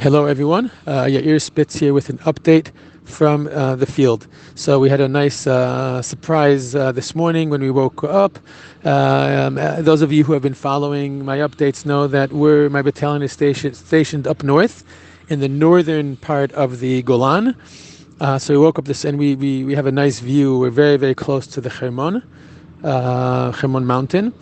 Hello, everyone. Yair Spitz here with an update from the field. So we had a nice surprise this morning when we woke up. Those of you who have been following my updates know that my battalion is stationed up north in the northern part of the Golan. So we woke up and we have a nice view. We're very, very close to the Hermon mountain.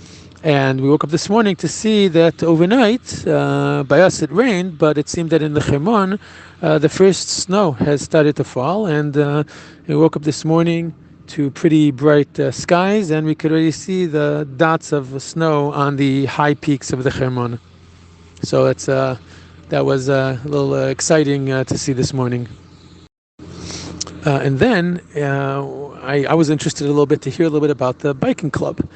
And we woke up this morning to see that overnight, by us it rained, but it seemed that in the Hermon, the first snow has started to fall. And we woke up this morning to pretty bright skies, and we could already see the dots of snow on the high peaks of the Hermon. So that was a little exciting to see this morning. And then I was interested a little bit to hear a little bit about the biking club.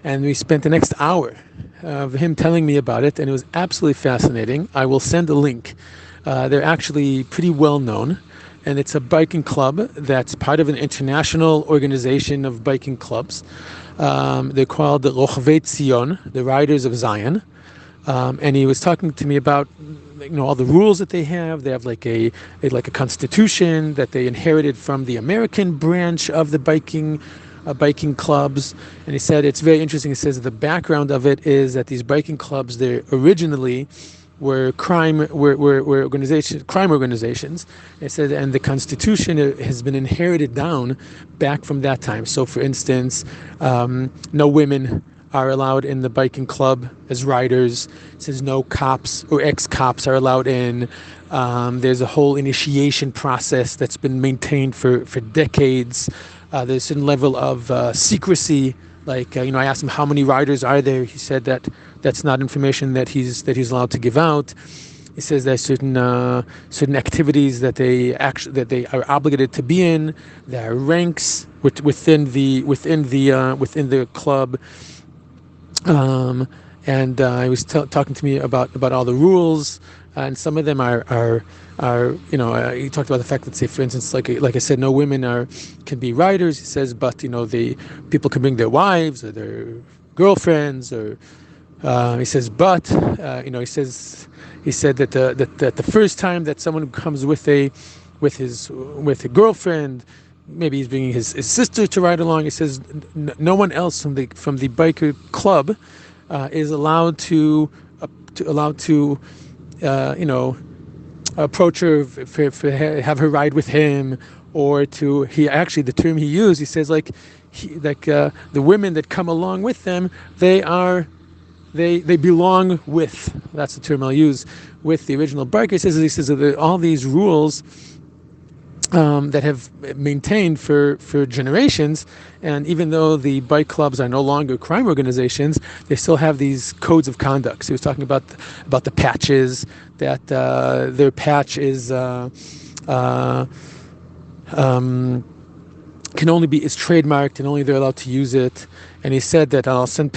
And we spent the next hour of him telling me about it, and it was absolutely fascinating. I will send a link. They're actually pretty well known, and it's a biking club that's part of an international organization of biking clubs. They're called the Rochvei Tzion, the Riders of Zion. And he was talking to me about all the rules that they have. They have like a constitution that they inherited from the American branch of the biking clubs. And he said it's very interesting. He says the background of it is that these biking clubs, they originally were crime organizations. He said, and the constitution has been inherited down back from that time. So for instance, no women are allowed in the biking club as riders. It says no cops or ex-cops are allowed in. There's a whole initiation process that's been maintained for decades. There's a certain level of secrecy. Like I asked him how many riders are there. He said that that's not information that he's allowed to give out. He says there's certain activities that they are obligated to be in. There are ranks within the club. And he was talking to me about all the rules, and some of them are he talked about the fact that, say, for instance, like I said, no women can be riders. He says, but the people can bring their wives or their girlfriends, or he says, but he said that the first time that someone comes with a girlfriend, maybe he's bringing his sister to ride along. He says no one else from the biker club is allowed to approach her, have her ride with him, or the term he used. He says the women that come along with them, they belong with. That's the term I'll use, with the original biker. He says that all these rules that have maintained for generations, and even though the bike clubs are no longer crime organizations, they still have these codes of conduct. So he was talking about the patches, that their patch is is trademarked, and only they're allowed to use it. And he said that I'll send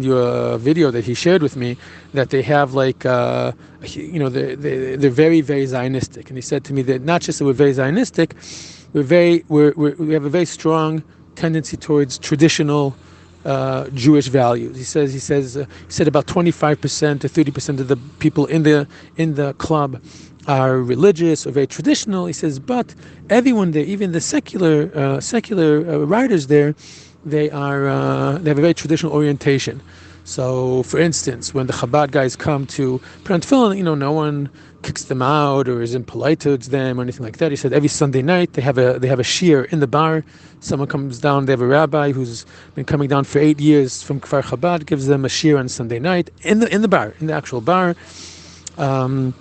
you a video that he shared with me, that they have they're very, very Zionistic. And he said to me that not just that we're very Zionistic, we have a very strong tendency towards traditional Jewish values. He said about 25% to 30% of the people in the club are religious or very traditional. He says, but everyone there, even the secular riders there, they have a very traditional orientation. So, for instance, when the Chabad guys come to put on tefillin, no one kicks them out or is impolite towards them or anything like that. He said every Sunday night they have a shir in the bar. Someone comes down. They have a rabbi who's been coming down for 8 years from Kfar Chabad, gives them a shir on Sunday night in the bar, in the actual bar. And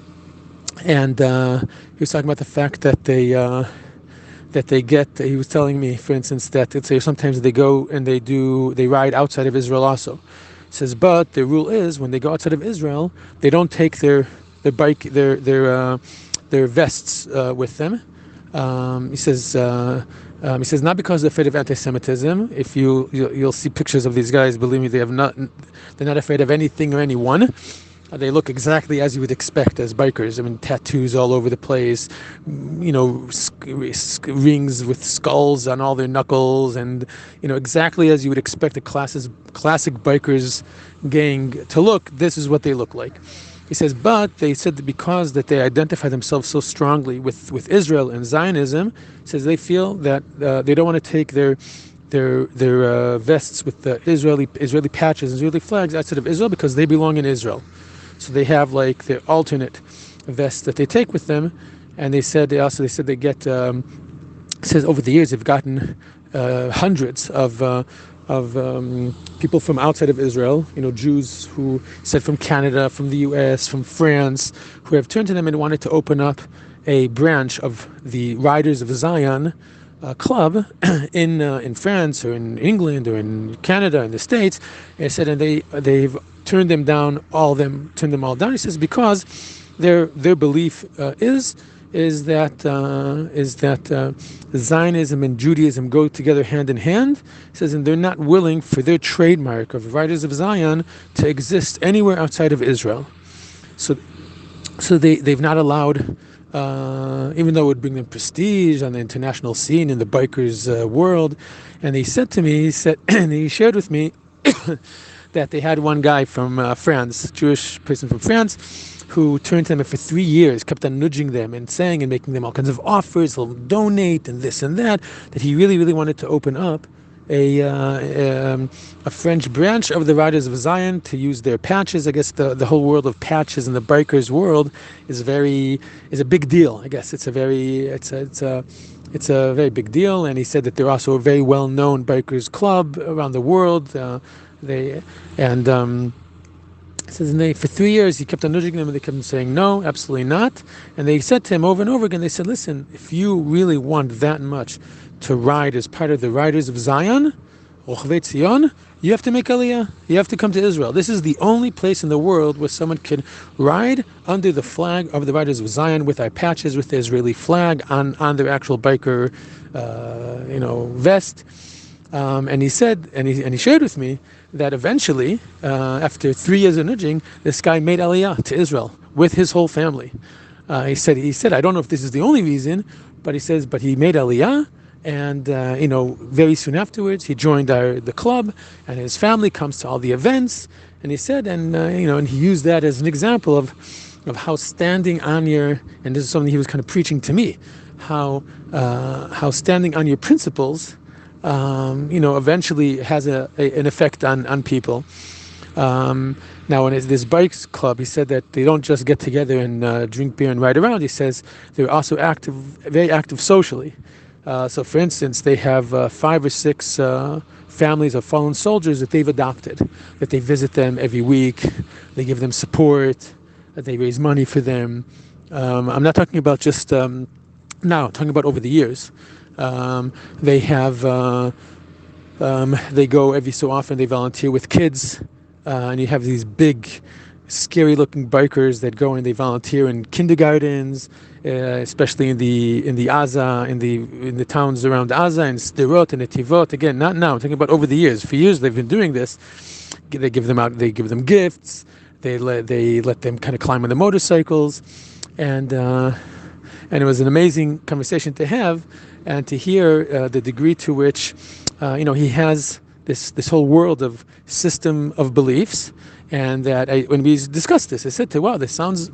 he was talking about the fact that they get. He was telling me, for instance, that sometimes they go and they ride outside of Israel also. He says, but the rule is when they go outside of Israel, they don't take their vests with them. He says not because they're afraid of anti-Semitism. If you'll see pictures of these guys, believe me, they're not afraid of anything or anyone. They look exactly as you would expect as bikers. I mean, tattoos all over the place, rings with skulls on all their knuckles, and exactly as you would expect a classic bikers gang to look. This is what they look like. He says, but they said that because that they identify themselves so strongly with Israel and Zionism, he says they feel that they don't want to take their vests with the Israeli patches, Israeli flags outside of Israel because they belong in Israel. So they have like their alternate vests that they take with them, and they said they get. Says over the years they've gotten hundreds of people from outside of Israel, Jews who said from Canada, from the U.S., from France, who have turned to them and wanted to open up a branch of the Riders of Zion club in France or in England or in Canada, in the States. And said, and they've turned them all down. He says because their belief is that Zionism and Judaism go together hand in hand. He says, and they're not willing for their trademark of Riders of Zion to exist anywhere outside of Israel. So they've not allowed, even though it would bring them prestige on the international scene in the bikers world. And he said to me, and he shared with me that they had one guy from France, Jewish person from France, who turned to them for 3 years, kept on nudging them and saying and making them all kinds of offers, he'll donate and this and that he really, really wanted to open up a French branch of the Riders of Zion to use their patches. I guess the whole world of patches in the bikers world is a big deal. I guess it's a very big deal. And he said that they're also a very well-known bikers club around the world. He says, and for 3 years he kept on nudging them, and they kept on saying no, absolutely not. And they said to him over and over again, they said, listen, if you really want that much to ride as part of the Riders of Zion, Rochvei Tzion, you have to make Aliyah. You have to come to Israel. This is the only place in the world where someone can ride under the flag of the Riders of Zion with our patches, with the Israeli flag on their actual biker, vest. And he said, and he shared with me that eventually, after 3 years of nudging, this guy made Aliyah to Israel with his whole family. He said, I don't know if this is the only reason, but he says, but he made Aliyah, and very soon afterwards he joined the club, and his family comes to all the events. And he said, and he used that as an example of how standing on your, and this is something he was kind of preaching to me, how standing on your principles eventually has an effect on people. Now, in this bikes club, he said that they don't just get together and drink beer and ride around. He says they're also very active socially. So, for instance, they have 5 or 6 families of fallen soldiers that they've adopted, that they visit them every week, they give them support, that they raise money for them. I'm not talking about just now, I'm talking about over the years. They have, they go every so often, they volunteer with kids, and you have these big, scary-looking bikers that go and they volunteer in kindergartens, especially in the Aza, in the towns around Aza, and Sderot and Netivot. Again, not now. I'm talking about over the years. For years, they've been doing this. They give them gifts. They let them kind of climb on the motorcycles, and it was an amazing conversation to have. And to hear the degree to which, he has this whole world of system of beliefs, and that when we discussed this, I said to, wow, this sounds,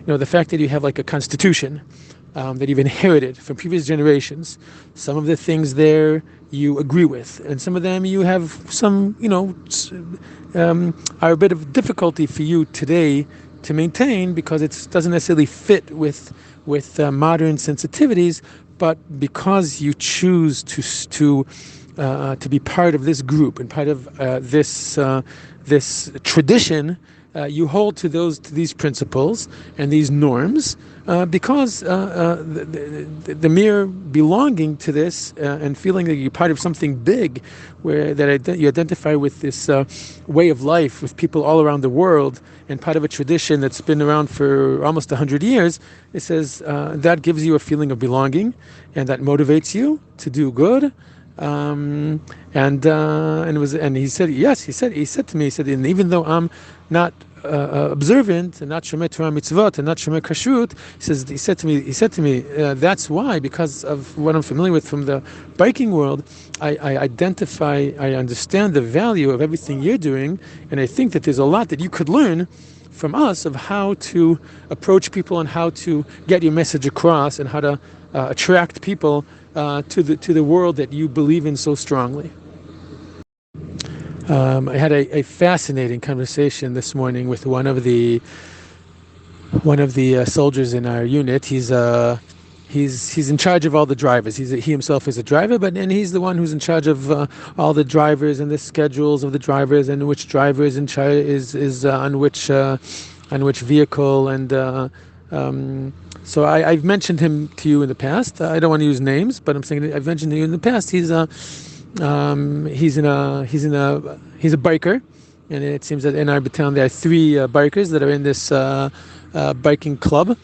the fact that you have like a constitution that you've inherited from previous generations. Some of the things there you agree with, and some of them you have some, are a bit of difficulty for you today to maintain because it doesn't necessarily fit with modern sensitivities. But because you choose to be part of this group and part of this tradition, you hold to these principles and these norms because the mere belonging to this and feeling that you're part of something big, that you identify with this way of life with people all around the world and part of a tradition that's been around for almost 100 years, it says that gives you a feeling of belonging, and that motivates you to do good. And he said, yes, he said to me, and even though I'm not observant and not shomer Torah mitzvot and not shomer kashrut, he said to me, that's why, because of what I'm familiar with from the biking world, I understand the value of everything you're doing, and I think that there's a lot that you could learn from us of how to approach people and how to get your message across and how to attract people to the world that you believe in so strongly. I had a fascinating conversation this morning with one of the soldiers in our unit. He's in charge of all the drivers. He himself is a driver, and he's the one who's in charge of all the drivers and the schedules of the drivers and which driver is in charge is on which vehicle. And so I've mentioned him to you in the past. I don't want to use names, but I'm saying I've mentioned to you in the past. He's a biker, and it seems that in our battalion there are 3 bikers that are in this biking club.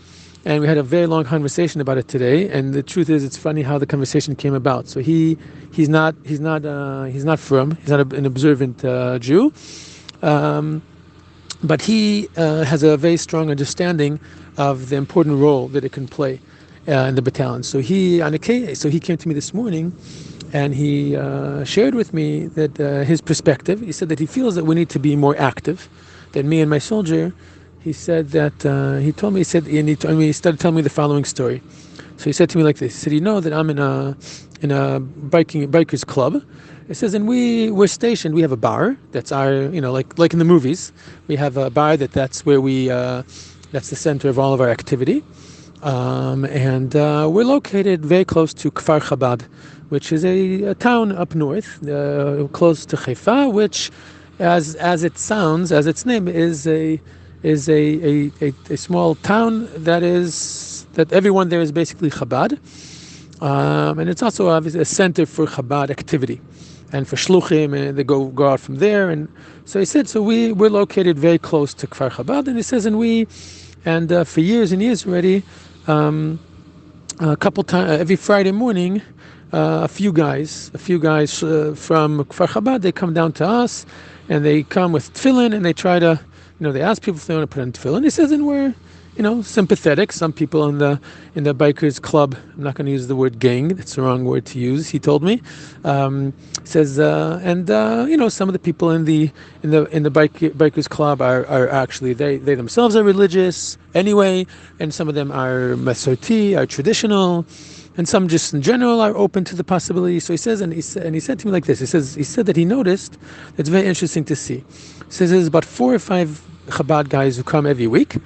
And we had a very long conversation about it today. And the truth is, it's funny how the conversation came about. So he's not frum. He's not an observant Jew, but he has a very strong understanding of the important role that it can play in the battalion. So he came to me this morning, and he shared with me that his perspective. He said that he feels that we need to be more active. That me and my soldier. He said that he started telling me the following story. So he said to me like this. He said, that I'm in a bikers club. It says, and we're stationed. We have a bar that's our, like in the movies. We have a bar that's where that's the center of all of our activity. And we're located very close to Kfar Chabad, which is a town up north, close to Haifa, which, as its name is a small town that everyone there is basically Chabad, and it's also obviously a center for Chabad activity and for shluchim, and they go out from there. And so he said, so we're located very close to Kfar Chabad, and he says, and for years and years already, a couple times every Friday morning, a few guys from Kfar Chabad, they come down to us, and they come with tefillin, and they try to. They ask people if they want to put on tefillin. He says, and we're, sympathetic. Some people in the bikers club, I'm not going to use the word gang, that's the wrong word to use, he told me. Says, some of the people in the bikers club are actually, they themselves are religious anyway, and some of them are Masorti, are traditional, and some just in general are open to the possibility. So he says, and he said to me like this. He said that he noticed, it's very interesting to see. He says there's about 4 or 5 Chabad guys who come every week.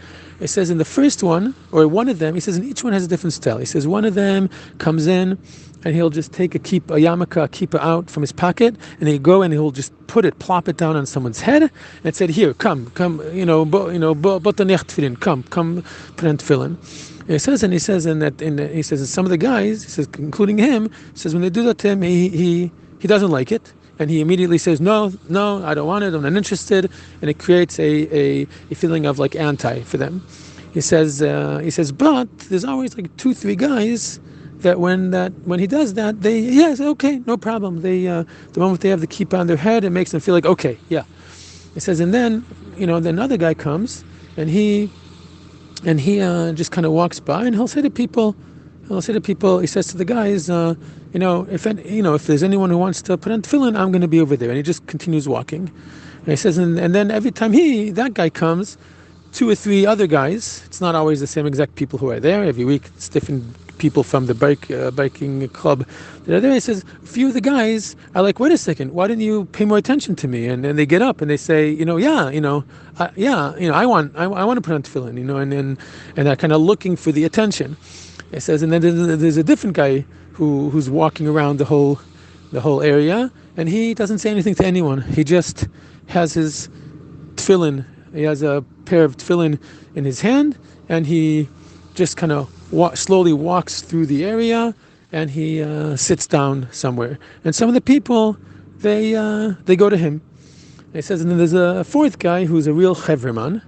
It says in the first one, or one of them, he says, and each one has a different style. He says one of them comes in and he'll just take a kippah out from his pocket, and he'll go and he'll just plop it down on someone's head, and said, here, come, come put on tefillin. He says, and some of the guys, he says, including him, he says when they do that to him, he doesn't like it. And he immediately says, no, I don't want it, I'm not interested. And it creates a feeling of like anti for them. He says, but there's always like 2-3 guys that when he does that, they okay, no problem. The moment they have the kippah on their head, it makes them feel like, okay, yeah. He says, and then, then another guy comes, and he just kind of walks by, and he'll say to people, he says to the guys, if there's anyone who wants to put on tefillin, I'm going to be over there. And he just continues walking. And he says, and then every time that guy comes, 2 or 3 other guys, it's not always the same exact people who are there. Every week it's different people from the biking club that are there. He says, a few of the guys are like, wait a second, why didn't you pay more attention to me? And then they get up and they say, I want to put on tefillin, and they're kind of looking for the attention. It says, and then there's a different guy who's walking around the whole area, and he doesn't say anything to anyone. He just has his tefillin. He has a pair of tefillin in his hand, and he just kind of slowly walks through the area, and he sits down somewhere. And some of the people, they go to him. It says, and then there's a 4th guy who's a real chevreman,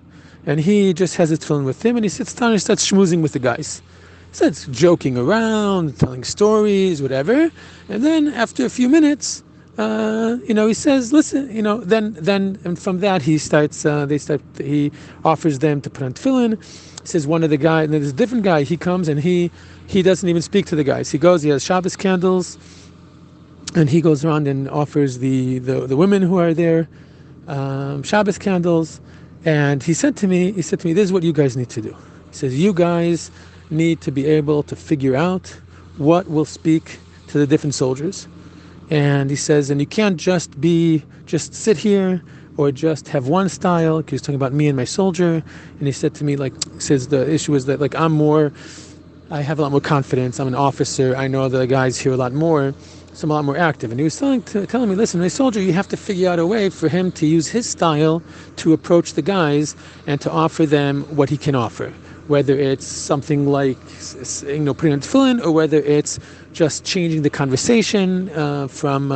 and he just has his tefillin with him, and he sits down and starts schmoozing with the guys. Starts joking around, telling stories, whatever, and then after a few minutes, he says, "Listen, Then and from that he offers them to put on tefillin. He says one of the guys, and then there's a different guy. He comes and he doesn't even speak to the guys. He goes, he has Shabbos candles, and he goes around and offers the women who are there Shabbos candles. And he said to me, this is what you guys need to do. He says, you guys need to be able to figure out what will speak to the different soldiers. And he says, and you can't just sit here or just have one style, because he's talking about me and my soldier. And he said to me, he says the issue is that I have a lot more confidence. I'm an officer. I know the guys here a lot more. So I'm a lot more active. And he was telling me, listen, my soldier, you have to figure out a way for him to use his style to approach the guys and to offer them what he can offer. Whether it's something like, putting on tefillin, or whether it's just changing the conversation from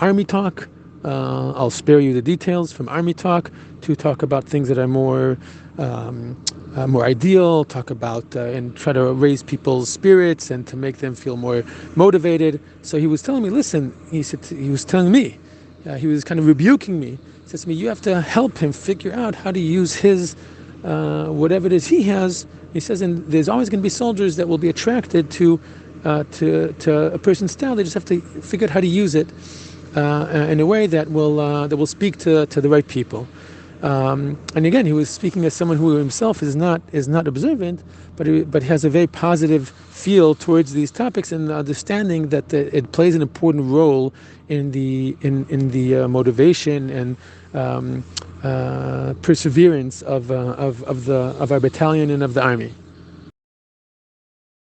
army talk. I'll spare you the details, from army talk to talk about things that are more ideal, talk about and try to raise people's spirits and to make them feel more motivated. So he was telling me, listen, he was telling me, he was kind of rebuking me. He says to me, you have to help him figure out how to use his, whatever it is he has. He says, and there's always going to be soldiers that will be attracted to a person's style. They just have to figure out how to use it in a way that will speak to the right people. And again, he was speaking as someone who himself is not observant, but he has a very positive feel towards these topics, and understanding that it plays an important role in the motivation and perseverance of our battalion and of the army.